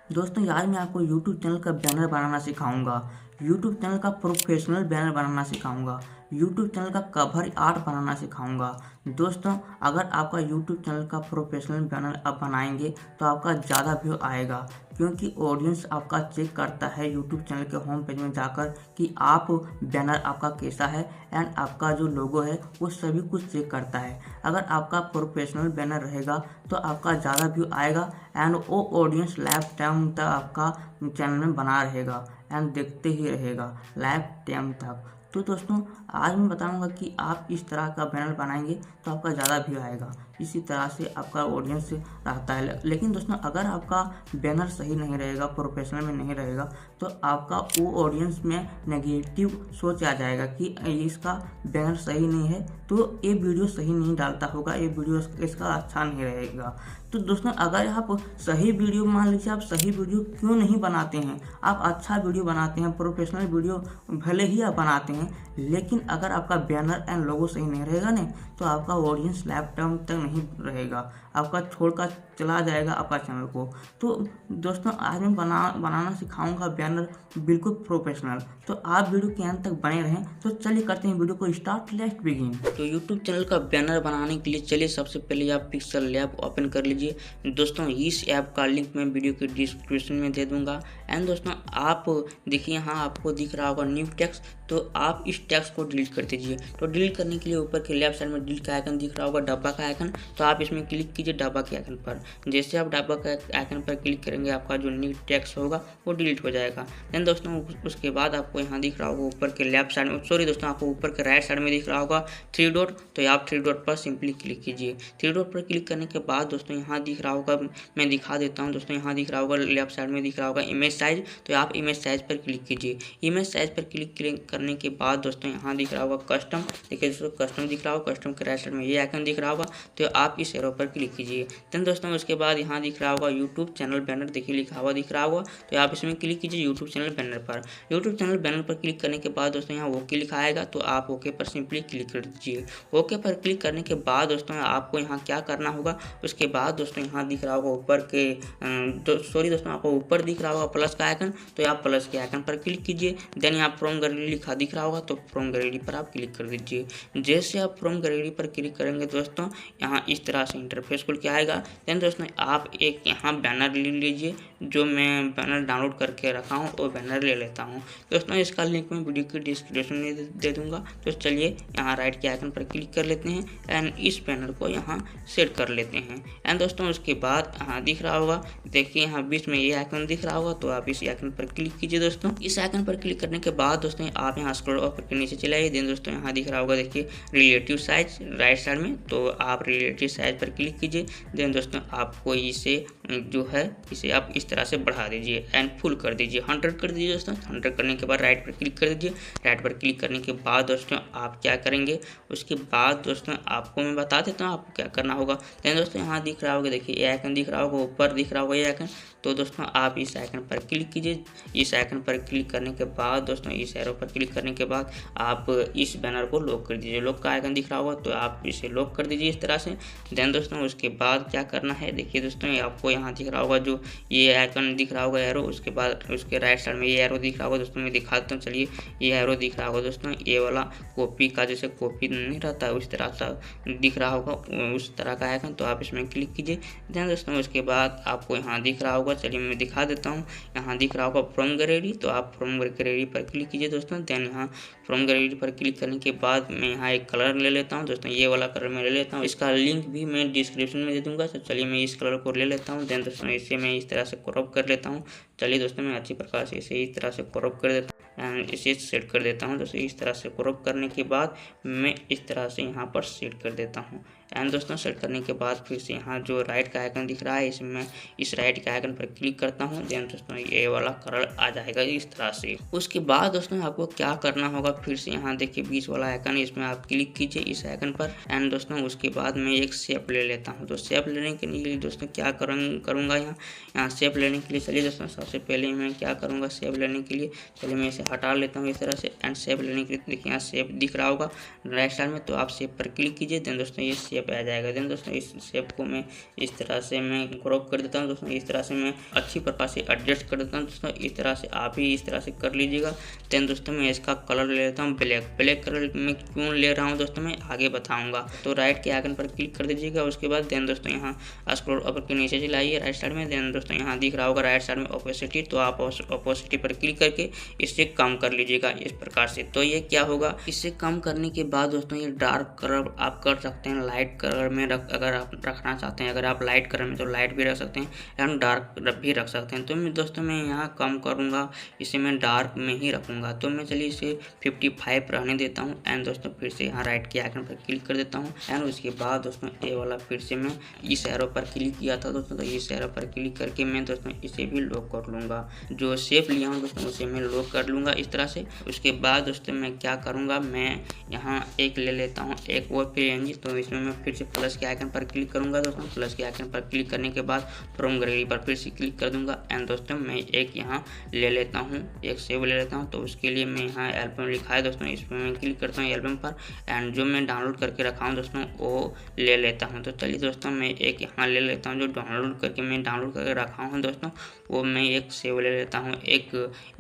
दोस्तों आज मैं आपको YouTube चैनल का बैनर बनाना सिखाऊंगा। YouTube चैनल का प्रोफेशनल बैनर बनाना सिखाऊंगा। YouTube चैनल का कवर आर्ट बनाना सिखाऊंगा। दोस्तों अगर आपका YouTube चैनल का प्रोफेशनल बैनर आप बनाएंगे तो आपका ज़्यादा व्यू आएगा, क्योंकि ऑडियंस आपका चेक करता है YouTube चैनल के होम पेज में जाकर कि आप बैनर आपका कैसा है एंड आपका जो लोगो है वो सभी कुछ चेक करता है। अगर आपका प्रोफेशनल बैनर रहेगा तो आपका ज़्यादा व्यू आएगा एंड वो ऑडियंस लाइफ टाइम तक आपका चैनल में बना रहेगा एंड देखते ही रहेगा लाइफ टाइम तक। तो दोस्तों आज मैं बताऊंगा कि आप इस तरह का बैनर बनाएंगे तो आपका ज़्यादा व्यू आएगा, इसी तरह से आपका ऑडियंस रहता है। लेकिन दोस्तों अगर आपका बैनर सही नहीं रहेगा, प्रोफेशनल में नहीं रहेगा, तो आपका वो ऑडियंस में नेगेटिव सोच आ जाएगा कि इसका बैनर सही नहीं है तो ये वीडियो सही नहीं डालता होगा, ये वीडियो इसका अच्छा नहीं रहेगा। तो दोस्तों अगर आप सही वीडियो, मान लीजिए आप सही वीडियो क्यों नहीं बनाते हैं, आप अच्छा वीडियो बनाते हैं, प्रोफेशनल वीडियो भले ही आप बनाते हैं, लेकिन अगर आपका बैनर एंड लोगो सही नहीं रहेगा ना तो आपका ऑडियंस लाइफ टाइम तक नहीं रहेगा, आपका छोड़कर चला जाएगा आपका चैनल को। तो दोस्तों आज मैं बनाना सिखाऊंगा बैनर बिल्कुल प्रोफेशनल। तो आप वीडियो के अंत तक बने रहें। तो चलिए करते हैं वीडियो को स्टार्ट, लेट्स बिगिन। तो यूट्यूब चैनल का बैनर बनाने के लिए चलिए सबसे पहले आप पिक्सल लैब ओपन कर लीजिए। दोस्तों इस ऐप का लिंक मैं वीडियो के डिस्क्रिप्शन में दे दूंगा। एंड दोस्तों आप देखिए यहाँ आपको दिख रहा होगा न्यू टेक्स्ट, तो आप इस टेक्स्ट को डिलीट कर दीजिए। तो डिलीट करने के लिए ऊपर के लेफ्ट साइड में डिलीट का आइकन दिख रहा होगा, डब्बा का आइकन, तो आप इसमें क्लिक कीजिए डब्बा के आइकन पर। जैसे आप डब्बा के आइकन पर क्लिक करेंगे आपका जो न्यू टेक्स्ट होगा वो डिलीट हो जाएगा। देन दोस्तों उसके बाद आपको यहाँ दिख रहा होगा ऊपर के लेफ्ट साइड में, सॉरी दोस्तों आपको ऊपर के राइट साइड में दिख रहा होगा थ्री डॉट, तो आप थ्री डॉट पर सिंपली क्लिक कीजिए। थ्री डॉट पर क्लिक करने के बाद दोस्तों यहाँ दिख रहा होगा, मैं दिखा देता हूँ दोस्तों, यहाँ दिख रहा होगा लेफ्ट साइड में दिख रहा होगा इमेज साइज, तो आप इमेज साइज पर क्लिक कीजिए। इमेज साइज पर क्लिक करने के बाद दोस्तों यहाँ दिख रहा होगा कस्टम, देखिए दोस्तों कस्टम दिख रहा होगा, कस्टम के राइट साइड में ये आइकन दिख रहा होगा, तो आप इस एरो पर क्लिक कीजिए। देन दोस्तों उसके बाद यहाँ दिख रहा होगा यूट्यूब चैनल बैनर, देखिए लिखा हुआ दिख रहा होगा, तो आप इसमें क्लिक कीजिए यूट्यूब चैनल बैनर पर। यूट्यूब चैनल बैनर पर क्लिक करने के बाद दोस्तों यहाँ ओके लिखा आएगा, तो आप ओके पर सिंपली क्लिक कर दीजिए। ओके पर क्लिक करने के बाद दोस्तों आपको यहाँ क्या करना होगा, उसके बाद दोस्तों यहाँ दिख रहा होगा ऊपर के सॉरी दोस्तों आपको ऊपर दिख रहा होगा प्लस का आइकन, तो आप प्लस के आइकन पर क्लिक कीजिए। देन यहाँ फ्रॉम गैलरी लिखा दिख रहा होगा, तो फ्रॉम गैलरी पर आप क्लिक कर दीजिए। जैसे आप फ्रॉम गैलरी पर क्लिक करेंगे दोस्तों यहाँ इस तरह से इंटरफेस खुल के आएगा। देन दोस्तों आप एक यहाँ बैनर ले लीजिए, जो मैं बैनर डाउनलोड करके रखा हूँ वो बैनर ले लेता हूँ दोस्तों। इसका लिंक मैं वीडियो की डिस्क्रिप्शन में दे दूंगा। तो चलिए यहाँ राइट के आइकन पर क्लिक कर लेते हैं एंड इस बैनर को यहाँ सेट कर लेते हैं। एंड दोस्तों उसके बाद यहाँ दिख रहा होगा, देखिए यहाँ बीच में ये आइकन दिख रहा होगा, तो आप इस आइकन पर क्लिक कीजिए। दोस्तों इस आइकन पर क्लिक करने के बाद दोस्तों आप यहाँ स्क्रॉल अप करके नीचे चले आइए। देन दोस्तों यहाँ दिख रहा होगा देखिए रिलेटिव साइज राइट साइड में, तो आप रिलेटिव साइज पर क्लिक कीजिए। देन दोस्तों आपको इसे जो है इसे आप इस तरह से बढ़ा दीजिए एंड फुल कर दीजिए, 100 कर दीजिए दोस्तों। 100 करने के बाद राइट पर क्लिक कर दीजिए। राइट पर क्लिक करने के बाद दोस्तों आप क्या करेंगे, उसके बाद दोस्तों आपको मैं बता देता हूँ आपको क्या करना होगा। देन दोस्तों यहाँ दिख रहा होगा, देखिए ये आइकन दिख रहा होगा, ऊपर दिख रहा होगा ये आइकन, तो दोस्तों आप इस आइकन पर क्लिक कीजिए। इस आइकन पर क्लिक करने के बाद दोस्तों इस एरो पर क्लिक करने के बाद आप इस बैनर को लॉक कर दीजिए। लॉक का आइकन दिख रहा होगा, तो आप इसे लॉक कर दीजिए इस तरह से। देन दोस्तों उसके बाद क्या करना है, देखिए दोस्तों आपको यहाँ दिख रहा होगा जो ये आइकन दिख रहा होगा एरो, उसके बाद उसके राइट साइड में ये एरो दिख रहा होगा दोस्तों, मैं दिखा देता हूँ। चलिए ये एरो दिख रहा होगा दोस्तों, ये वाला कॉपी का जैसे कॉपी नहीं रहता उस तरह सा दिख रहा होगा, उस तरह का आइकन, तो आप इसमें क्लिक कीजिए। देन दोस्तों उसके बाद आपको यहाँ दिख रहा होगा, चलिए मैं दिखा देता हूँ, यहाँ दिख रहा होगा फ्रॉम गैलरी, तो आप फ्रॉम गैलरी पर क्लिक कीजिए दोस्तों। देन यहाँ फ्रॉम गैलरी पर क्लिक करने के बाद मैं यहाँ एक कलर ले लेता हूँ दोस्तों, ये वाला कलर मैं ले लेता हूँ, इसका लिंक भी मैं डिस्क्रिप्शन में दे दूंगा। तो चलिए मैं इस कलर को ले लेता हूँ। देन दोस्तों इसे मैं इस तरह से क्रॉप कर लेता हूँ। चलिए दोस्तों मैं अच्छी प्रकार से इसे इस तरह से क्रॉप कर देता हूँ एंड इसे सेट कर देता हूँ दोस्तों। इस तरह से क्रॉप करने के बाद मैं इस तरह से यहाँ पर सेट कर देता हूँ। एंड दोस्तों सेट करने के बाद फिर से यहाँ जो राइट का आइकन दिख रहा है इसमें मैं इस राइट के आइकन पर क्लिक करता हूँ। देन दोस्तों ये वाला कलर आ जाएगा इस तरह से। उसके बाद दोस्तों आपको क्या करना होगा, फिर से यहाँ देखिए बीच वाला आइकन, इसमें आप क्लिक कीजिए इस आइकन पर। एंड दोस्तों उसके बाद मैं एक शेप ले लेता हूँ। तो शेप लेने के लिए दोस्तों क्या करूँगा, यहाँ शेप लेने के लिए चलिए दोस्तों सबसे पहले मैं क्या करूँगा, शेप लेने के लिए चलिए मैं इसे हटा लेता हूँ इस तरह से। एंड शेप लेने के लिए देखिए यहाँ शेप दिख रहा होगा राइट साइड में, तो आप शेप पर क्लिक कीजिए। देन दोस्तों ये शेप आ जाएगा। देन दोस्तों इस शेप को मैं इस तरह से मैं क्रॉप कर देता हूँ दोस्तों। इस तरह से मैं अच्छी प्रकार से एडजस्ट कर देता हूँ दोस्तों। इस तरह से आप भी इस तरह से कर लीजिएगा। देन दोस्तों मैं इसका कलर ले लेता हूँ ब्लैक कलर में क्यों ले रहा हूँ दोस्तों मैं आगे बताऊँगा। तो राइट के आइकन पर क्लिक कर दीजिएगा। उसके बाद देन दोस्तों यहाँ स्क्रॉल ऊपर के नीचे चलाइए राइट साइड में। देन दोस्तों यहाँ दिख रहा होगा राइट साइड में ओपेसिटी, तो आप ओपेसिटी पर क्लिक करके इससे कम कर लीजिएगा इस प्रकार से। तो ये क्या होगा, इससे कम करने के बाद दोस्तों ये डार्क कलर आप कर सकते हैं, लाइट कलर में अगर आप रखना चाहते हैं। अगर आप लाइट कलर में तो लाइट भी रख सकते हैं एंड डार्क भी रख सकते हैं। तो दोस्तों मैं यहाँ कम करूँगा, इसे मैं डार्क में ही रखूँगा। तो मैं चलिए इसे 55 रहने देता हूँ एंड दोस्तों फिर से यहाँ राइट के आइकन पर क्लिक कर देता हूँ एंड उसके बाद दोस्तों ये वाला फिर से मैं इस एरो पर क्लिक किया था दोस्तों। तो इस एरो पर क्लिक करके मैं दोस्तों इसे भी लॉक कर लूँगा। जो शेप लिया हूँ दोस्तों उसे मैं लॉक कर लूँगा इस तरह से। उसके बाद दोस्तों मैं क्या करूँगा, मैं यहाँ एक ले लेता हूँ एक और PNG। तो इसमें मैं फिर से प्लस के आइकन पर क्लिक करूँगा दोस्तों। प्लस के आइकन पर क्लिक करने के बाद फ्रॉम गैलरी पर फिर से क्लिक कर दूँगा एंड दोस्तों मैं एक यहाँ ले लेता हूँ, एक सेव ले लेता हूँ। तो उसके लिए मैं यहाँ एल्बम लिखा है दोस्तों, इसमें मैं क्लिक करता हूँ एल्बम पर एंड जो मैं डाउनलोड करके रखा हूँ दोस्तों वो ले लेता हूँ। तो चलिए दोस्तों मैं एक यहाँ ले लेता हूँ जो डाउनलोड करके रखा हूँ दोस्तों, वो मैं एक सेव ले लेता हूँ। एक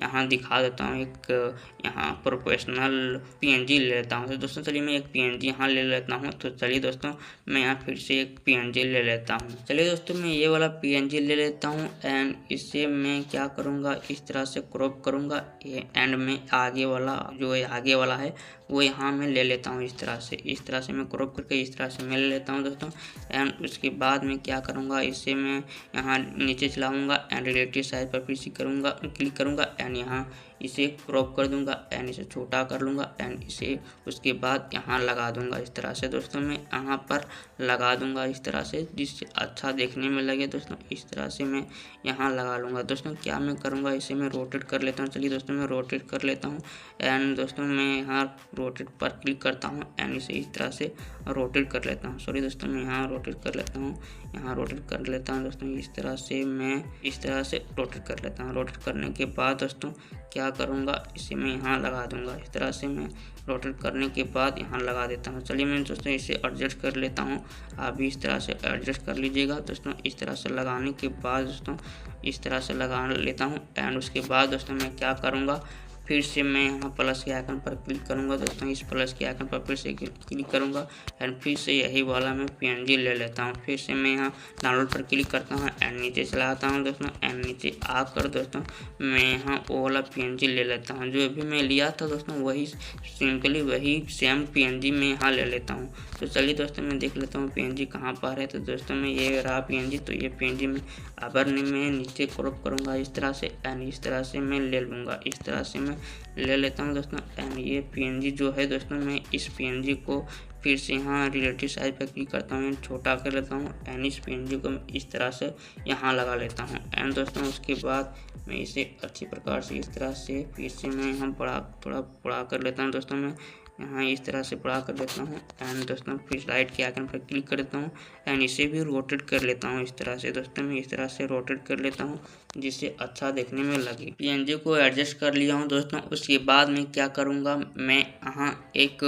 यहाँ दिखा देता हूँ, एक यहाँ प्रोफेशनल PNG ले लेता हूँ। तो दोस्तों चलिए मैं एक PNG यहाँ ले लेता हूँ। तो चलिए दोस्तों मैं यहाँ फिर से एक PNG ले लेता हूँ। चलिए दोस्तों मैं ये वाला PNG ले लेता हूँ एंड इससे मैं क्या करूँगा, इस तरह से क्रॉप करूँगा एंड में आगे वाला जो आगे वाला है वो यहाँ मैं ले लेता हूँ इस तरह से मैं क्रॉप करके इस तरह से मैं ले लेता हूँ दोस्तों। एंड उसके बाद मैं क्या करूँगा, इससे मैं यहाँ नीचे चलाऊँगा एंड रिलेटिव साइज पर फिर से क्लिक करूँगा एंड यहाँ इसे क्रॉप कर दूंगा एंड इसे छोटा कर लूँगा एंड इसे उसके बाद यहाँ लगा दूंगा इस तरह से दोस्तों। मैं यहाँ पर लगा दूंगा इस तरह से जिससे अच्छा देखने में लगे दोस्तों। इस तरह से मैं यहाँ लगा लूँगा दोस्तों। क्या मैं करूँगा, इसे मैं रोटेट कर लेता हूँ। चलिए दोस्तों मैं रोटेट कर लेता हूँ एंड दोस्तों मैं यहाँ रोटेट पर क्लिक करता हूँ एंड इसे इस तरह से रोटेट कर लेता हूँ। सॉरी दोस्तों मैं यहाँ रोटेट कर लेता हूँ, यहाँ रोटेट कर लेता हूँ दोस्तों। इस तरह से मैं इस तरह से रोटेट कर लेता हूँ। रोटेट करने के बाद दोस्तों क्या करूँगा, इसे मैं यहाँ लगा दूँगा। इस तरह से मैं रोटेट करने के बाद यहाँ लगा देता हूँ। चलिए मैं दोस्तों इसे एडजस्ट कर लेता हूँ, आप भी इस तरह से एडजस्ट कर लीजिएगा दोस्तों। इस तरह से लगाने के बाद दोस्तों इस तरह से लगा लेता हूँ एंड उसके बाद दोस्तों मैं क्या करूँगा, फिर से मैं यहाँ प्लस के आइकन पर क्लिक करूँगा दोस्तों। इस प्लस के आइकन पर फिर से क्लिक करूँगा एंड फिर से यही वाला मैं PNG ले लेता हूँ। फिर से मैं यहाँ डाउनलोड पर क्लिक करता हूँ एंड नीचे चलाता हूँ दोस्तों एंड नीचे आकर दोस्तों मैं यहाँ वो वाला PNG ले लेता हूँ जो अभी मैं लिया था दोस्तों। वही सिंपली वही सेम PNG मैं यहाँ ले लेता हूँ। तो चलिए दोस्तों मैं देख लेता हूँ PNG कहाँ पर है। तो दोस्तों मैं ये रहा PNG। तो ये PNG में अगर मैं नीचे क्रॉप करूँगा इस तरह से एंड इस तरह से मैं ले लूँगा। इस तरह से मैं ले लेता हूँ दोस्तों एंड ये PNG जो है दोस्तों मैं इस PNG को फिर से यहाँ रिलेटिव साइज पर क्लिक करता हूँ, छोटा कर लेता हूँ एंड इस PNG को मैं इस तरह से यहाँ लगा लेता हूँ एंड दोस्तों उसके बाद मैं इसे अच्छी प्रकार से इस तरह से फिर से मैं यहाँ थोड़ा बड़ा कर लेता हूँ दोस्तों। मैं यहाँ इस तरह से बड़ा कर देता हूँ एंड दोस्तों फिर राइट के आइकन पर क्लिक कर देता हूँ एंड इसे भी रोटेट कर लेता हूँ इस तरह से दोस्तों। मैं इस तरह से रोटेट कर लेता हूँ जिससे अच्छा देखने में लगे। PNG को एडजस्ट कर लिया हूँ दोस्तों। उसके बाद मैं क्या करूँगा, मैं यहाँ एक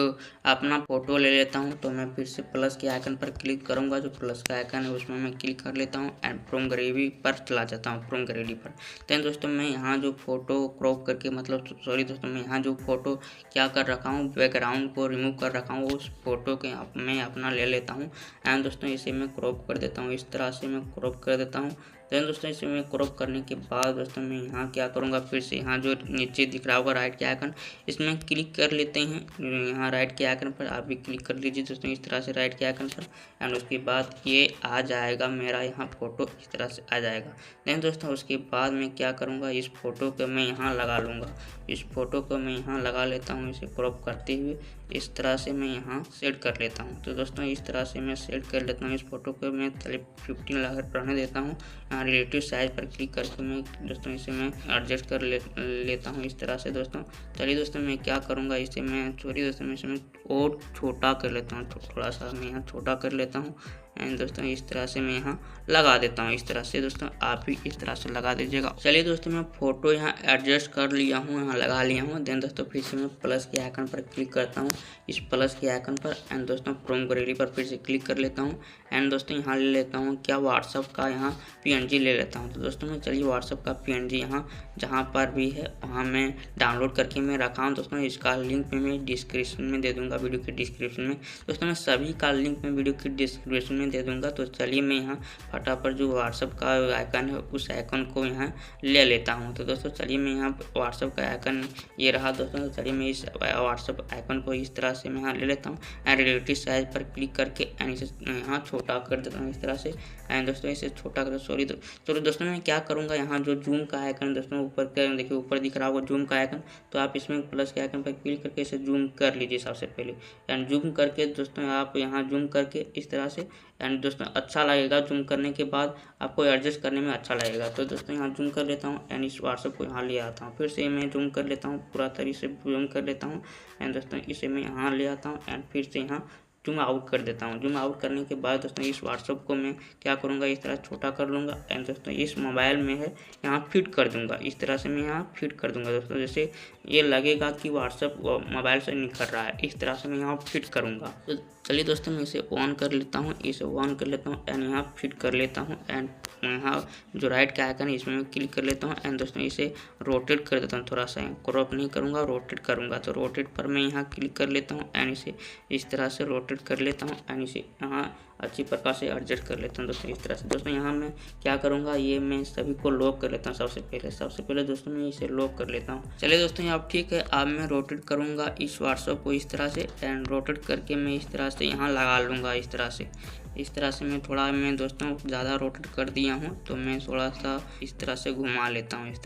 अपना फ़ोटो ले लेता हूँ। तो मैं फिर से प्लस के आइकन पर क्लिक करूँगा, जो प्लस का आइकन है उसमें मैं क्लिक कर लेता हूँ एंड फ्रॉम गैलरी पर चला जाता हूँ, फ्रॉम गैलरी पर। देन दोस्तों मैं यहाँ जो फ़ोटो क्रॉप करके सॉरी दोस्तों मैं यहाँ जो फ़ोटो क्या कर रखा हूँ, बैकग्राउंड को रिमूव कर रखा हूँ, उस फोटो के मैं अपना ले लेता हूँ एंड दोस्तों इसे मैं क्रॉप कर देता हूँ। इस तरह से मैं क्रॉप कर देता हूँ। देन दोस्तों इसे मैं क्रॉप करने के बाद दोस्तों मैं यहाँ क्या करूँगा, फिर से यहाँ जो नीचे दिख रहा होगा राइट के आइकन, इसमें क्लिक कर लेते हैं। यहाँ राइट के आइकन पर आप भी क्लिक कर लीजिए दोस्तों इस तरह से राइट के आइकन पर एंड उसके बाद ये आ जाएगा मेरा यहाँ फ़ोटो इस तरह से आ जाएगा। देन दोस्तों उसके बाद मैं क्या करूँगा, इस फ़ोटो को मैं यहाँ लगा लूँगा। इस फ़ोटो को मैं यहाँ लगा लेता हूँ, इसे क्रॉप करते हुए इस तरह से मैं यहाँ सेट कर लेता हूँ। तो दोस्तों इस तरह से मैं सेट कर लेता हूँ। इस फोटो को मैं 15 रहने देता हूँ। यहाँ रिलेटिव साइज पर क्लिक करके मैं दोस्तों इसे मैं एडजस्ट कर लेता हूँ इस तरह से दोस्तों। चलिए दोस्तों मैं क्या करूँगा, इसे मैं और छोटा कर लेता हूँ। थोड़ा सा मैं यहाँ छोटा कर लेता हूँ एंड दोस्तों इस तरह से मैं यहाँ लगा देता हूँ। इस तरह से दोस्तों आप भी इस तरह से लगा दीजिएगा। चलिए दोस्तों मैं फ़ोटो यहाँ एडजस्ट कर लिया हूँ, यहाँ लगा लिया हूँ। देन दोस्तों फिर से मैं प्लस के आइकन पर क्लिक करता हूँ, इस प्लस के आइकन पर, एंड दोस्तों फ्रॉम गैलरी पर फिर से क्लिक कर लेता हूँ। एंड दोस्तों यहाँ ले लेता हूँ क्या व्हाट्सअप का यहाँ PNG ले लेता हूँ। तो दोस्तों मैं चलिए व्हाट्सअप का PNG यहाँ जहाँ पर भी है वहाँ मैं डाउनलोड करके मैं रखा हूँ। दोस्तों इसका लिंक मैं डिस्क्रिप्शन में दे दूँगा, वीडियो के डिस्क्रिप्शन में। दोस्तों मैं सभी का लिंक मैं वीडियो के डिस्क्रिप्शन में दे दूँगा। तो चलिए मैं यहाँ फटाफट जो व्हाट्सअप का आइकन है उस आइकन को यहाँ ले लेता हूँ। तो दोस्तों चलिए मैं यहाँ व्हाट्सअप का आइकन ये रहा दोस्तों। तो चलिए मैं इस व्हाट्सअप आइकन को इस तरह से मैं यहाँ ले लेता हूँ एंड रिलेटिव साइज पर क्लिक करके एंड इसे यहाँ छोटा कर देता हूँ इस तरह से। एंड दोस्तों इसे छोटा कर चलो दोस्तों मैं क्या करूँगा, यहाँ जो जूम का आइकन दोस्तों ऊपर देखिए ऊपर दिख रहा होगा जूम का आइकन, तो आप इसमें प्लस के आइकन पर क्लिक करके इसे जूम कर लीजिए सबसे पहले। एंड जूम करके दोस्तों आप यहाँ जूम करके इस तरह से, एंड दोस्तों अच्छा लगेगा जूम करने के बाद, आपको एडजस्ट करने में अच्छा लगेगा। तो दोस्तों यहाँ जूम कर लेता हूँ एंड इस व्हाट्सअप को यहाँ ले आता हूँ। फिर से मैं जूम कर लेता हूँ, पूरा तरीके से जूम कर लेता हूँ एंड दोस्तों इसे मैं यहाँ ले आता हूँ एंड फिर से यहाँ जूम आउट कर देता हूँ। जूम आउट करने के बाद दोस्तों इस व्हाट्सअप को मैं क्या करूँगा, इस तरह छोटा कर लूँगा एंड दोस्तों इस मोबाइल में है यहाँ फिट कर दूँगा। इस तरह से मैं यहाँ फिट कर दूँगा दोस्तों, जैसे ये लगेगा कि व्हाट्सअप मोबाइल से निकल रहा है, इस तरह से मैं यहाँ फिट करूँगा। तो चलिए दोस्तों मैं इसे ऑन कर लेता हूँ, इसे ऑन कर लेता हूँ एंड यहाँ फिट कर लेता हूँ। एंड यहाँ जो राइट का आइकन है इसमें मैं क्लिक कर लेता हूँ एंड दोस्तों इसे रोटेट कर देता हूँ। थोड़ा सा क्रॉप नहीं करूँगा, रोटेट करूँगा। तो रोटेट पर मैं यहाँ क्लिक कर लेता हूँ एंड इसे इस तरह से रोटेट कर लेता हूँ एंड इसे यहाँ अच्छी प्रकार से एडजस्ट कर लेता हूँ दोस्तों इस तरह से। दोस्तों यहाँ मैं क्या करूँगा, ये मैं सभी को लॉक कर लेता हूँ। सबसे पहले दोस्तों मैं इसे लॉक कर लेता हूँ। चलिए दोस्तों यहाँ ठीक है, अब मैं रोटेट करूँगा इस व्हाट्सएप को इस तरह से एंड रोटेट करके मैं इस तरह से यहाँ लगा लूँगा। इस तरह से मैं थोड़ा मैं दोस्तों ज़्यादा रोटेट कर दिया हूँ, तो मैं थोड़ा सा इस तरह से घुमा लेता हूँ। इस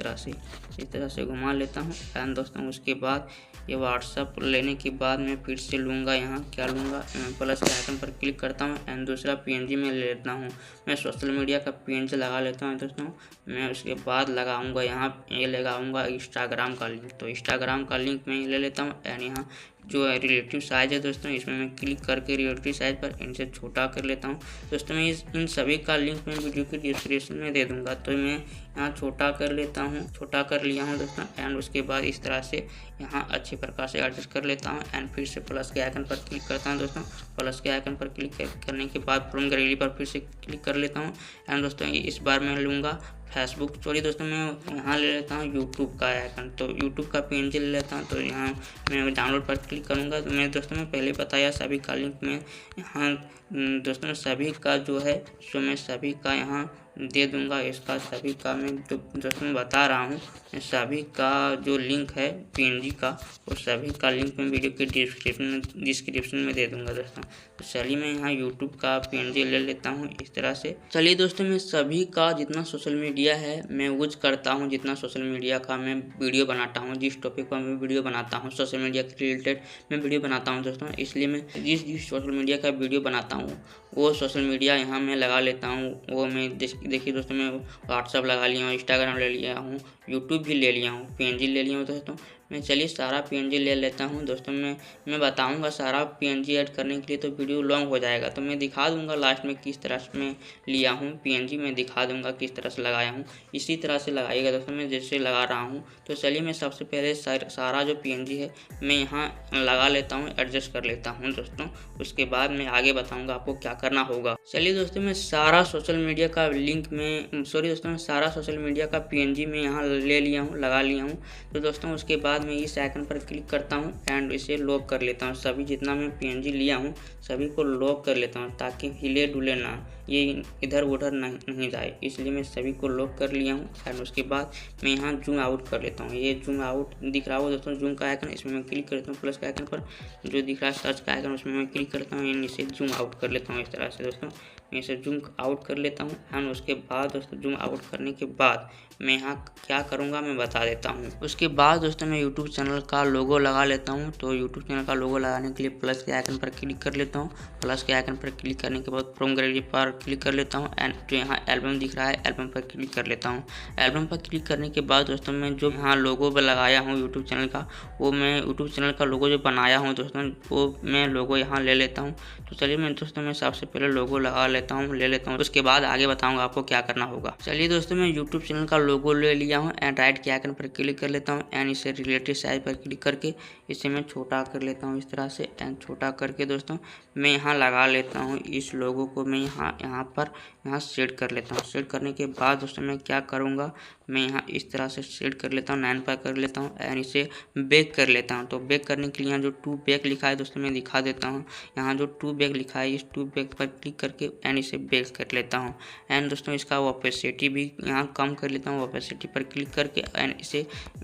तरह से घुमा लेता हूँ एंड दोस्तों उसके बाद ये व्हाट्सअप लेने के बाद मैं फिर से लूँगा, यहाँ क्या लूँगा, प्लस के आइकन पर क्लिक करता हूँ एंड दूसरा PNG में ले लेता हूँ। मैं सोशल मीडिया का PNG लगा लेता हूँ दोस्तों। मैं उसके बाद लगाऊँगा यहाँ ये लगाऊँगा इंस्टाग्राम का लिंक। तो इंस्टाग्राम का लिंक मैं ले लेता हूँ एंड यहाँ जो रिलेटिव साइज़ है दोस्तों इसमें मैं क्लिक करके रिलेटिव साइज़ पर इनसे छोटा कर लेता हूँ। दोस्तों मैं इन सभी का लिंक मैं वीडियो के डिस्क्रिप्शन में दे दूँगा। तो मैं यहाँ छोटा कर लेता हूँ, छोटा कर लिया हूँ दोस्तों एंड उसके बाद इस तरह से यहाँ अच्छी प्रकार से एडजस्ट कर लेता हूँ एंड फिर से प्लस के आइकन पर क्लिक करता हूँ दोस्तों। प्लस के आइकन पर क्लिक करने के बाद फ्रॉम गैलरी पर फिर से क्लिक कर लेता हूँ एंड दोस्तों इस बार मैं लूँगा फेसबुक। सॉरी दोस्तों मैं यहाँ ले लेता हूँ यूट्यूब का आइकन। तो यूट्यूब का PNG ले लेता हूँ। तो यहाँ मैं डाउनलोड पर क्लिक करूँगा। तो मैं दोस्तों मैं पहले बताया सभी का लिंक में यहाँ दोस्तों सभी का जो है सो मैं सभी का यहाँ दे दूंगा। इसका सभी का मैं जो दोस्तों मैं बता रहा हूँ, सभी का जो लिंक है PNG का वो सभी का लिंक मैं वीडियो के डिस्क्रिप्शन में दे दूंगा दोस्तों। तो चलिए मैं यहाँ यूट्यूब का PNG ले लेता हूँ इस तरह से। चलिए दोस्तों मैं सभी का जितना सोशल मीडिया है मैं यूज करता हूँ, जितना सोशल मीडिया का मैं वीडियो बनाता हूँ, जिस टॉपिक पर मैं वीडियो बनाता हूँ सोशल मीडिया के रिलेटेड मैं वीडियो बनाता हूँ दोस्तों। इसलिए मैं जिस सोशल मीडिया का वीडियो बनाता हूँ वो सोशल मीडिया यहाँ मैं लगा लेता हूँ। वो मैं देखिए दोस्तों मैं व्हाट्सअप लगा लिया हूँ, इंस्टाग्राम ले लिया हूँ, यूट्यूब भी ले लिया हूँ, PNG ले लिया हूँ दोस्तों। मैं चलिए सारा PNG ले लेता हूँ दोस्तों। मैं बताऊँगा सारा PNG ऐड करने के लिए तो वीडियो लॉन्ग हो जाएगा। तो मैं दिखा दूँगा लास्ट में किस तरह से मैं लिया हूँ PNG, मैं दिखा दूँगा किस तरह से लगाया हूँ। इसी तरह से लगाइएगा दोस्तों मैं जैसे लगा रहा हूँ। तो चलिए मैं सबसे पहले सारा जो PNG है मैं यहाँ लगा लेता हूँ, एडजस्ट कर लेता हूँ दोस्तों। उसके बाद मैं आगे बताऊँगा आपको क्या करना होगा। चलिए दोस्तों मैं सारा सोशल मीडिया का लिंक में दोस्तों मैं सारा सोशल मीडिया का PNG में यहाँ ले लिया हूँ, लगा लिया हूँ। तो दोस्तों उसके बाद मैं इस आइकन पर क्लिक करता हूँ एंड इसे लॉक कर लेता हूँ। सभी जितना मैं PNG लिया हूँ सभी को लॉक कर लेता हूँ ताकि हिले डुले ना, ये इधर उधर नहीं जाए, इसलिए मैं सभी को लॉक कर लिया हूँ। एंड उसके बाद मैं यहाँ जूम आउट कर लेता हूँ। ये जूम आउट दिख रहा हो दोस्तों जूम का आइकन, इसमें मैं क्लिक करता हूँ। प्लस का आइकन पर जो दिख रहा है सर्च का आइकन उसमें मैं क्लिक करता हूँ एंड इसे जूम आउट कर लेता हूँ इस तरह से दोस्तों। मैं इसे जूम आउट कर लेता हूँ एंड उसके बाद दोस्तों जूम आउट करने के बाद मैं यहाँ क्या करूँगा मैं बता देता हूँ। उसके बाद दोस्तों मैं यूट्यूब चैनल का लोगो लगा लेता हूँ। तो यूट्यूब चैनल का लोगो लगाने के लिए प्लस के आइकन पर क्लिक कर लेता हूँ। प्लस के आइकन पर क्लिक करने के बाद फ्रॉम गैलरी पर क्लिक कर लेता हूँ एंड जो यहाँ एल्बम दिख रहा है एल्बम पर क्लिक कर लेता हूँ। एल्बम पर क्लिक करने के बाद दोस्तों मैं जो यहाँ लोगो लगाया हूँ यूट्यूब चैनल का, वो मैं यूट्यूब चैनल का लोगो जो बनाया हूँ दोस्तों, वो मैं लोगो यहाँ ले लेता हूँ। तो चलिए मैं दोस्तों मैं सबसे पहले लोगो लगा लेता हूँ, ले लेता हूँ। उसके बाद आगे बताऊँगा आपको क्या करना होगा। चलिए दोस्तों मैं यूट्यूब चैनल का लोगो ले लिया हूँ एंड राइट के आइकन पर क्लिक कर लेता हूँ एंड इसे रिलेटिव साइज पर क्लिक करके इसे मैं छोटा कर लेता हूँ इस तरह से। एंड छोटा करके दोस्तों मैं यहाँ लगा लेता हूँ। इस लोगो को मैं यहाँ सेट कर लेता हूँ। सेट करने के बाद दोस्तों मैं क्या करूँगा, मैं यहाँ इस तरह से सेट कर लेता हूँ, 9 पर कर लेता हूँ एंड इसे बैक कर लेता हूँ। तो बैक करने के लिए यहाँ जो 2 बैक लिखा है दोस्तों मैं दिखा देता हूँ। यहाँ जो 2 बैक लिखा है इस 2 बैक पर क्लिक करके एंड इसे बैक कर लेता हूँ। एंड दोस्तों इसका ओपेसिटी भी यहाँ कम कर लेता हूँ। ओपेसिटी पर क्लिक करके एंड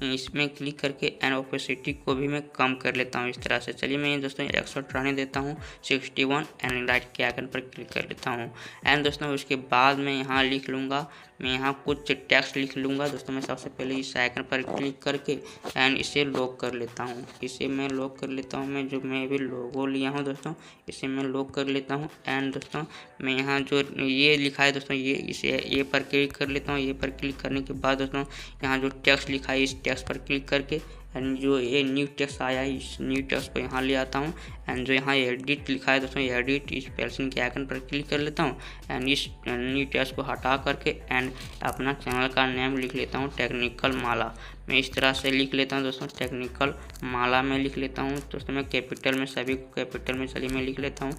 इसमें क्लिक करके एंड ओपेसिटी को भी मैं कम कर लेता हूँ इस तरह से। चलिए मैं दोस्तों 61 रहने देता हूँ, 61 एंड राइट के आइकन पर क्लिक कर लेता हूँ। एंड दोस्तों उसके बाद मैं यहाँ लिख लूँगा, मैं यहाँ कुछ टेक्स्ट लिख लूँगा दोस्तों। मैं सबसे पहले इस आइकन पर क्लिक करके एंड इसे लॉक कर लेता हूँ। इसे मैं लॉक कर लेता हूँ। मैं भी लोगो लिया हूँ दोस्तों, इसे मैं लॉक कर लेता हूँ। एंड दोस्तों मैं यहाँ जो ये लिखा है दोस्तों इसे ये पर क्लिक कर लेता हूँ। ये पर क्लिक करने के बाद दोस्तों यहाँ जो टेक्स्ट लिखा है इस टेक्स्ट पर क्लिक करके एंड जो ये न्यू टेक्स्ट आया है इस न्यू टेक्स्ट को यहाँ ले आता हूँ। एंड जो यहाँ एडिट लिखा है दोस्तों एडिट इस पेंसिल के आइकन पर क्लिक कर लेता हूँ एंड इस न्यू टेक्स्ट को हटा करके एंड अपना चैनल का नेम लिख लेता हूँ टेक्निकल माला। मैं इस तरह से लिख लेता हूँ दोस्तों, टेक्निकल माला में लिख लेता हूँ दोस्तों। मैं कैपिटल में सभी को कैपिटल में चलिए मैं लिख लेता हूँ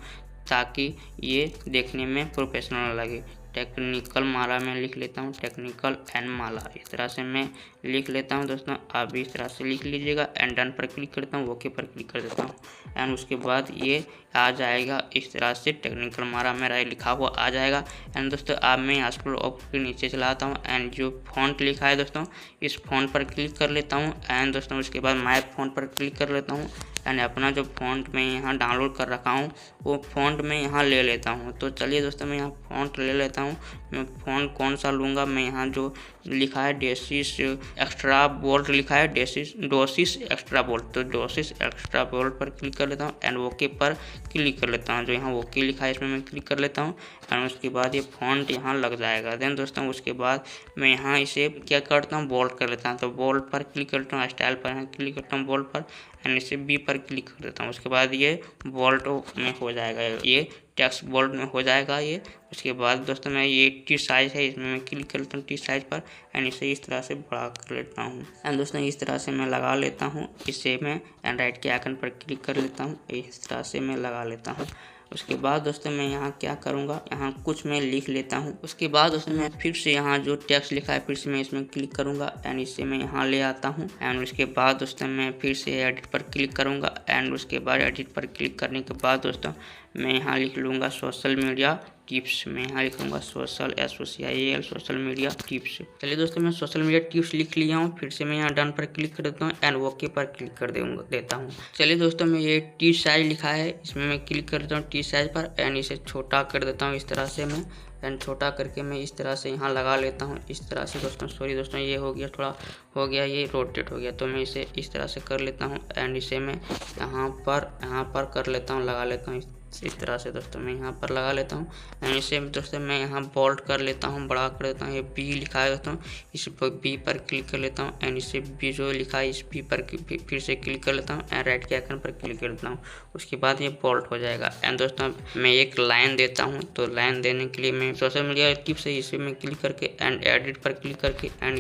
ताकि ये देखने में प्रोफेशनल लगे। टेक्निकल माला में लिख लेता हूँ, टेक्निकल एंड माला इस तरह से मैं लिख लेता हूँ दोस्तों। आप भी इस तरह से लिख लीजिएगा एंड डन पर क्लिक करता हूँ, ओके पर क्लिक कर देता हूँ एंड उसके बाद ये आ जाएगा इस तरह से। टेक्निकल माला मेरा लिखा हुआ आ जाएगा। एंड दोस्तों अब मैं स्क्रॉल अप के नीचे चलाता हूँ एंड जो फॉन्ट लिखा है दोस्तों इस फॉन्ट पर क्लिक कर लेता हूँ। एंड दोस्तों उसके बाद माय फॉन्ट पर क्लिक कर लेता हूँ एंड अपना जो फॉन्ट मैं यहाँ डाउनलोड कर रखा हूँ वो फॉन्ट मैं यहाँ ले लेता हूँ। तो चलिए दोस्तों मैं यहाँ फॉन्ट ले लेता हूँ। मैं फॉन्ट कौन सा लूँगा, मैं यहाँ जो लिखा है डेसिस एक्स्ट्रा बोल्ड लिखा है डोसिस एक्स्ट्रा बोल्ड, तो डोसिस एक्स्ट्रा बोल्ड पर क्लिक कर लेता हूँ एंड ओके पर क्लिक कर लेता हूँ। जो यहाँ ओके लिखा है इसमें मैं क्लिक कर लेता हूँ एंड उसके बाद ये फॉन्ट यहाँ लग जाएगा। देन दोस्तों उसके बाद मैं यहाँ इसे क्या करता हूँ बोल्ड कर लेता हूँ। तो बोल्ड पर क्लिक करता हूँ, स्टाइल पर यहाँ क्लिक करता हूँ बोल्ड पर एंड इसे बी पर क्लिक कर देता हूँ। उसके बाद ये बोल्ड में हो जाएगा, ये टेक्स्ट बोल्ड में हो जाएगा ये। उसके बाद दोस्तों मैं ये टी साइज है इसमें मैं क्लिक कर लेता हूँ टी साइज पर एंड इसे इस तरह से बड़ा कर लेता हूँ एंड दोस्तों इस तरह से मैं लगा लेता हूँ। इसे मैं एंड राइट के आइकन पर क्लिक कर लेता हूँ, इस तरह से मैं लगा लेता हूँ। उसके बाद दोस्तों मैं यहाँ क्या करूँगा, यहाँ कुछ मैं लिख लेता हूँ। उसके बाद दोस्तों मैं फिर से यहाँ जो टेक्स्ट लिखा है फिर से मैं इसमें क्लिक करूँगा एंड इसे मैं यहाँ ले आता हूँ एंड उसके बाद दोस्तों मैं फिर से एडिट पर क्लिक करूँगा एंड उसके बाद एडिट पर क्लिक करने के बाद दोस्तों मैं यहाँ लिख लूँगा सोशल मीडिया टिप्स। मैं यहाँ लिखूँगा social SOCIAL social media tips. चलिए दोस्तों मैं सोशल मीडिया टिप्स लिख लिया हूँ। फिर से मैं यहाँ डन पर क्लिक कर देता हूँ एंड ओके पर क्लिक कर देता हूँ। चलिए दोस्तों मैं ये टी साइज लिखा है इसमें मैं क्लिक कर देता हूँ टी साइज पर एंड इसे छोटा कर देता हूँ इस तरह से मैं एंड छोटा करके मैं इस तरह से यहाँ लगा लेता हूँ इस तरह से दोस्तों। सॉरी दोस्तों ये हो गया, थोड़ा हो गया ये रोटेट हो गया, तो मैं इसे इस तरह से कर लेता हूँ एंड इसे मैं यहाँ पर कर लेता हूँ, लगा लेता हूँ इस तरह से दोस्तों। मैं यहाँ पर लगा लेता हूँ एंड इसे दोस्तों मैं यहाँ बोल्ड कर लेता हूँ, बड़ा कर देता हूँ। ये बी लिखा है दोस्तों, इस बी पर क्लिक कर लेता हूँ एंड इसे बी जो लिखा है इस बी पर फिर से क्लिक कर लेता हूँ एंड राइट के आइकन पर क्लिक कर देता हूँ। उसके बाद ये बोल्ड हो जाएगा एंड दोस्तों मैं एक लाइन देता हूँ। तो लाइन देने के लिए मैं सोशल मीडिया टिप्स है इसे मैं क्लिक करके एंड एडिट पर क्लिक करके एंड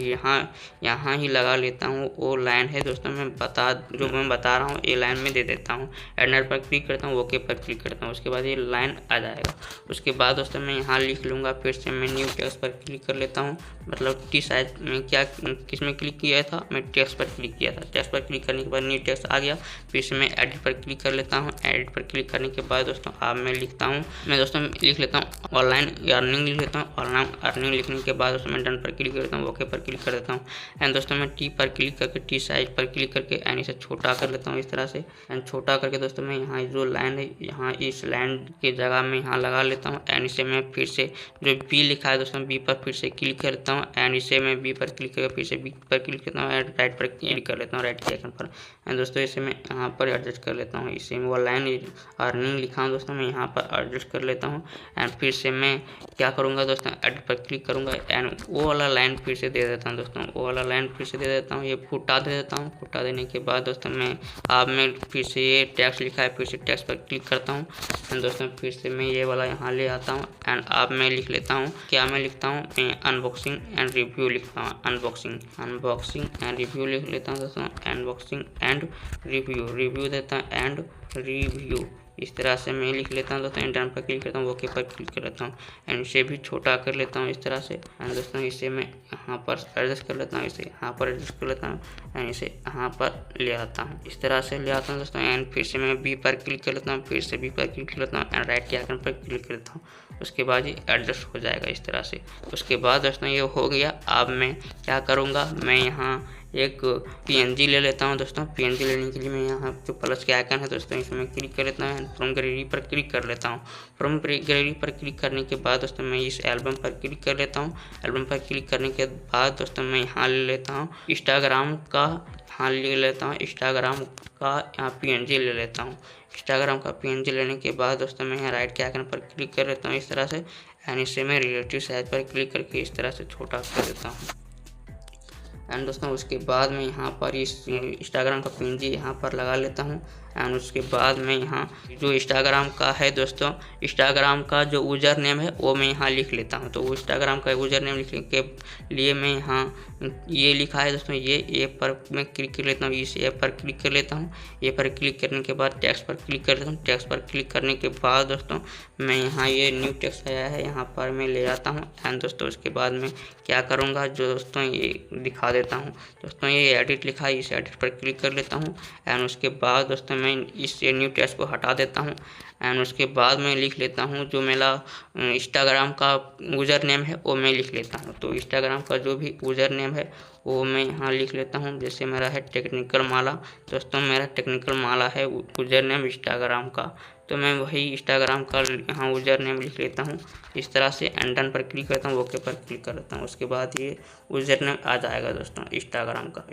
यहाँ ही लगा लेता हूँ। वो लाइन है दोस्तों मैं बता रहा हूँ ये लाइन में दे देता हूँ। एडिट पर क्लिक करता हूँ, ओके पर क्लिक करता हूँ। उसके बाद ये लाइन आ जाएगा। उसके बाद दोस्तों मैं यहाँ लिख लूँगा, फिर से मैं न्यू टेक्स्ट पर क्लिक कर लेता हूँ। मतलब टी साइज में किस में क्लिक किया था, मैं टेक्स्ट पर क्लिक किया था। टेक्स्ट पर क्लिक करने के बाद न्यू टेक्स्ट आ गया। फिर से मैं एडिट पर क्लिक कर लेता हूँ। एडिट पर क्लिक करने के बाद दोस्तों अब मैं दोस्तों लिख लेता हूँ ऑनलाइन अर्निंग लिख लेता हूँ। ऑनलाइन अर्निंग लिखने के बाद दोस्तों मैं डन पर क्लिक करता हूँ, ओके पर क्लिक कर देता हूँ एंड दोस्तों मैं टी पर क्लिक करके टी साइज पर क्लिक करके एंड इसे छोटा कर लेता हूँ इस तरह से एंड छोटा करके दोस्तों मैं यहाँ जो लाइन है यहाँ इस लाइन की जगह में यहाँ लगा लेता हूँ एंड इसे मैं फिर से जो बी लिखा है दोस्तों बी पर फिर से क्लिक करता हूँ एंड इसे मैं बी पर क्लिक करके फिर से बी पर क्लिक करता हूँ एंड राइट पर क्लिक कर लेता हूँ राइट के आइकन पर एंड दोस्तों इसे मैं यहाँ पर एडजस्ट कर लेता हूँ। इसे वो लाइन अर्निंग लिखा हूँ दोस्तों मैं यहाँ पर एडजस्ट कर लेता हूँ एंड फिर से मैं क्या करूँगा दोस्तों एडिट पर क्लिक करूँगा एंड वो वाला लाइन फिर से दे देता हूँ दोस्तों। वो वाला लाइन फिर से दे देता हूँ, ये फुटा दे देता हूँ। फुटा देने के बाद दोस्तों मैं फिर से ये टैक्स लिखा है फिर से टैक्स पर क्लिक करता हूँ एंड दोस्तों फिर से मैं ये वाला यहाँ ले आता हूँ एंड अब मैं लिख लेता हूँ क्या मैं लिखता हूँ अनबॉक्सिंग एंड रिव्यू लिखता हूँ। अनबॉक्सिंग एंड रिव्यू लिख लेता हूँ दोस्तों। अनबॉक्सिंग एंड रिव्यू देता हूँ एंड रिव्यू इस तरह से मैं लिख लेता हूँ दोस्तों। डन पर क्लिक करता हूँ, ओके पर क्लिक कर लेता हूँ एंड इसे भी छोटा कर लेता हूँ इस तरह से एंड दोस्तों इसे मैं यहाँ पर एडजस्ट कर लेता हूँ, इसे यहाँ पर एडजस्ट कर लेता हूँ एंड इसे यहाँ पर ले आता हूँ इस तरह से ले आता हूँ दोस्तों एंड फिर से मैं बी पर क्लिक कर लेता हूँ, फिर से बी पर क्लिक कर लेता हूँ एंड राइट के आइकन पर क्लिक कर लेता हूँ। उसके बाद ये एडजस्ट हो जाएगा इस तरह से। उसके बाद दोस्तों ये हो गया। अब मैं क्या करूँगा, मैं यहाँ एक PNG ले लेता हूँ दोस्तों। PNG लेने के लिए मैं यहाँ जो प्लस के आइकन है दोस्तों इसमें क्लिक कर लेता हूँ, फ्रॉम गैलरी पर क्लिक कर लेता हूँ। फ्रॉम गैलरी पर क्लिक करने के बाद दोस्तों मैं इस एल्बम पर क्लिक कर लेता हूँ। एल्बम पर क्लिक करने के बाद दोस्तों मैं यहाँ ले लेता हूँ इंस्टाग्राम का, यहाँ PNG ले लेता हूँ। इंस्टाग्राम का PNG लेने के बाद दोस्तों मैं यहाँ राइट के आइकन पर क्लिक कर लेता हूँ इस तरह से एंड इसे मैं रिलेटिव साइज पर क्लिक करके इस तरह से छोटा कर देता हूँ एंड दोस्तों उसके बाद मैं यहाँ पर इस इंस्टाग्राम का PNG यहाँ पर लगा लेता हूँ एंड उसके बाद मैं यहाँ जो इंस्टाग्राम का है दोस्तों, इंस्टाग्राम का जो यूजर नेम है वो मैं यहाँ लिख लेता हूँ। तो इंस्टाग्राम का यूजर नेम लिखने के लिए मैं यहाँ ये लिखा है दोस्तों, ये पर मैं क्लिक कर लेता हूँ, इस ए पर क्लिक कर लेता हूँ। ए पर क्लिक करने के बाद टेक्स्ट पर क्लिक कर लेता हूँ। टेक्स्ट पर क्लिक करने के बाद दोस्तों मैं यहाँ ये न्यू टेक्स्ट आया है यहाँ पर मैं ले आता हूँ एंड दोस्तों उसके बाद मैं क्या करूँगा जो दोस्तों ये दिखा देता हूँ दोस्तों। ये एडिट लिखा है, इस एडिट पर क्लिक कर लेता हूँ एंड उसके बाद दोस्तों मैं इस न्यू टेक्स्ट को हटा देता हूँ एंड उसके बाद मैं लिख लेता हूँ जो मेरा इंस्टाग्राम का यूज़र नेम है वो मैं लिख लेता हूँ। तो इंस्टाग्राम का जो भी यूज़र नेम है वो मैं यहाँ लिख लेता हूँ। जैसे मेरा है टेक्निकल माला दोस्तों, मेरा टेक्निकल माला है यूज़र नेम इंस्टाग्राम का, तो मैं वही इंस्टाग्राम का यहाँ यूज़र नेम लिख लेता हूँ इस तरह से एंड डन पर क्लिक करता हूँ, ओके पर क्लिक कर देता हूँ। उसके बाद ये यूज़र नेम आ जाएगा दोस्तों इंस्टाग्राम का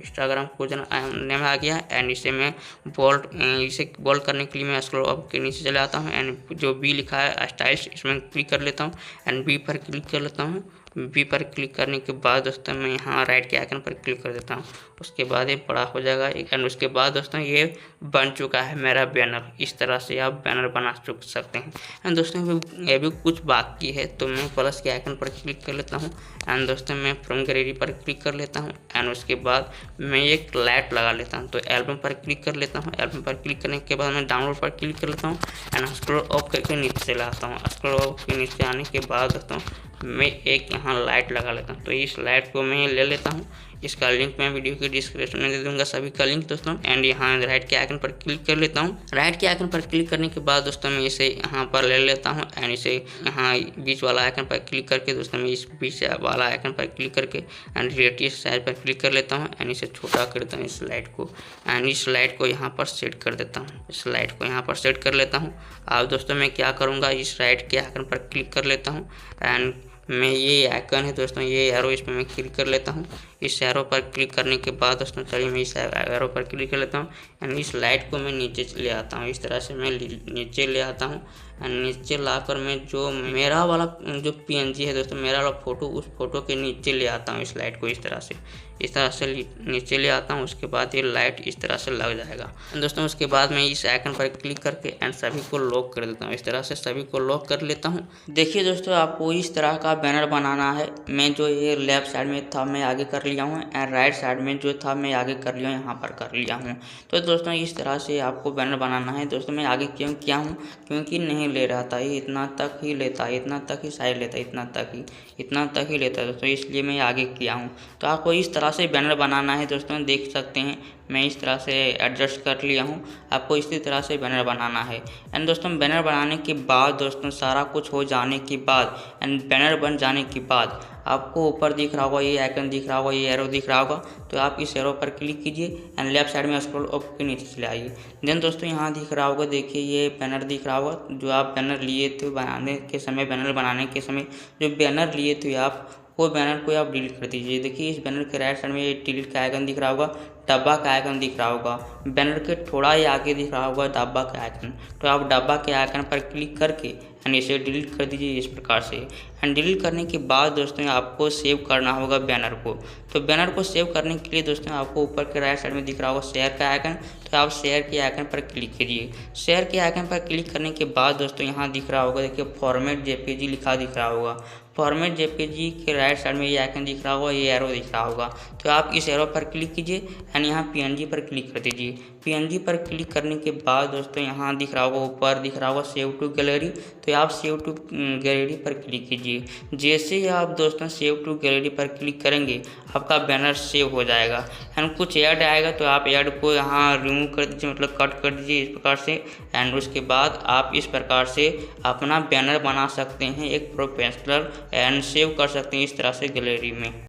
यूज़र नेम आ गया एंड इसे मैं बोल्ड करने के लिए मैं स्क्रॉल अप के नीचे चले आता हूँ एंड जो बी लिखा है स्टाइल्स इसमें क्लिक कर लेता हूँ एंड बी पर क्लिक कर लेता हूँ। बी पर क्लिक करने के बाद दोस्तों मैं यहाँ राइट के आइकन पर क्लिक कर देता हूँ। उसके बाद ये बड़ा हो जाएगा एंड उसके बाद दोस्तों ये बन चुका है मेरा बैनर। इस तरह से आप बैनर बना सकते हैं एंड दोस्तों ये भी कुछ बाकी है तो मैं प्लस के आइकन पर क्लिक कर लेता हूँ एंड दोस्तों मैं फ्रॉम गैलरी पर क्लिक कर लेता हूँ एंड उसके बाद मैं एक लाइट लगा लेता हूँ। तो एल्बम पर क्लिक कर लेता हूँ। एल्बम पर क्लिक करने के बाद मैं डाउनलोड पर क्लिक कर लेता हूँ एंड स्क्रॉल अप करके नीचे चला आता हूँ। स्क्रॉल अप के नीचे आने के बाद दोस्तों मैं एक यहाँ लाइट लगा लेता हूँ। तो इस लाइट को मैं ले लेता हूँ, इसका लिंक मैं वीडियो के डिस्क्रिप्शन में दे दूंगा सभी का लिंक दोस्तों एंड यहाँ राइट के आइकन पर क्लिक कर लेता हूँ। राइट के आइकन पर क्लिक करने के बाद दोस्तों मैं इसे यहाँ पर ले लेता हूँ एंड इसे यहाँ बीच वाला आइकन पर क्लिक करके दोस्तों मैं इस बीच वाला आइकन पर क्लिक करके एंड रिलेटिव साइज पर क्लिक कर लेता हूँ एंड इसे छोटा कर देता हूँ इस लाइट को एंड इस लाइट को यहाँ पर सेट कर देता हूँ। इस लाइट को यहाँ पर सेट कर लेता हूँ। अब दोस्तों मैं क्या करूँगा, इस राइट के आइकन पर क्लिक कर लेता हूँ एंड मैं ये आइकन है दोस्तों, ये एरो इस पर मैं क्लिक कर लेता हूँ। इस एरो पर क्लिक करने के बाद दोस्तों चलिए मैं इस एरो पर क्लिक कर लेता हूँ एंड इस लाइट को मैं नीचे ले आता हूँ। इस तरह से मैं नीचे ले आता हूँ एंड नीचे लाकर मैं जो मेरा वाला जो PNG है दोस्तों, मेरा वाला फ़ोटो, उस फोटो के नीचे ले आता हूँ। इस लाइट को इस तरह से नीचे ले आता हूँ। उसके बाद ये लाइट इस तरह से लग जाएगा दोस्तों। उसके बाद मैं इस आइकन पर क्लिक करके एंड सभी को लॉक कर देता हूँ। इस तरह से सभी को लॉक कर लेता हूँ। देखिए दोस्तों आपको इस तरह का बैनर बनाना है। मैं जो ये लेफ्ट साइड में था मैं आगे कर लिया हूँ एंड राइट साइड में जो था मैं आगे कर लिया हूँ, यहाँ पर कर लिया हूँ। तो दोस्तों इस तरह से आपको बैनर बनाना है दोस्तों। मैं आगे क्यों किया हूँ, क्योंकि नहीं ले रहा था, ये इतना तक ही लेता है, इतना तक ही साइज लेता है, इतना तक ही लेता है दोस्तों, इसलिए मैं आगे किया हूँ। तो आपको इस तरह से बैनर बनाना है दोस्तों। देख सकते हैं मैं इस तरह से एडजस्ट कर लिया हूँ। आपको इसी तरह से बैनर बनाना है एंड दोस्तों बैनर बनाने के बाद दोस्तों सारा कुछ हो जाने के बाद एंड बैनर बन जाने के बाद आपको ऊपर दिख रहा होगा, ये आइकन दिख रहा होगा, ये एरो दिख रहा होगा, तो आप इस एरो पर क्लिक कीजिए एंड लेफ्ट साइड में स्क्रॉल अप के नीचे चले आइए। देन दोस्तों यहाँ दिख रहा होगा, देखिए ये बैनर दिख रहा होगा, जो आप बैनर लिए थे बनाने के समय, बैनर बनाने के समय जो बैनर लिए थे आप, वो बैनर को आप डिलीट कर दीजिए। देखिए इस बैनर के राइट साइड में ये डिलीट का आइकन दिख रहा होगा, डब्बा का आइकन दिख रहा होगा, बैनर के थोड़ा ही आगे दिख रहा होगा डब्बा का आइकन, तो आप डब्बा के आइकन पर क्लिक करके एंड इसे डिलीट कर दीजिए इस प्रकार से। एंड डिलीट करने के बाद दोस्तों आपको सेव करना होगा बैनर को। तो बैनर को सेव करने के लिए दोस्तों आपको ऊपर के राइट साइड में दिख रहा होगा शेयर का आइकन, तो आप शेयर के आइकन पर क्लिक कीजिए। शेयर के आइकन पर क्लिक करने के बाद दोस्तों यहाँ दिख रहा होगा, देखिए फॉर्मेट जेपीजी लिखा दिख रहा होगा। फॉर्मेट जेपीजी के राइट साइड में ये आइकन दिख रहा होगा, ये एरो दिख रहा होगा, तो आप इस एरो पर क्लिक कीजिए एंड यहाँ पीएनजी पर क्लिक कर दीजिए। पीएनजी पर क्लिक करने के बाद दोस्तों यहाँ दिख रहा होगा, ऊपर दिख रहा होगा सेव टू गैलरी, तो आप सेव टू गैलरी पर क्लिक कीजिए। जैसे ही आप दोस्तों सेव टू गैलरी पर क्लिक करेंगे आपका बैनर सेव हो जाएगा एंड कुछ ऐड आएगा, तो आप ऐड को यहाँ रिमूव कर दीजिए, मतलब कट कर दीजिए इस प्रकार से। एंड उसके बाद आप इस प्रकार से अपना बैनर बना सकते हैं एक प्रोफेशनल एंड सेव कर सकते हैं इस तरह से गैलरी में।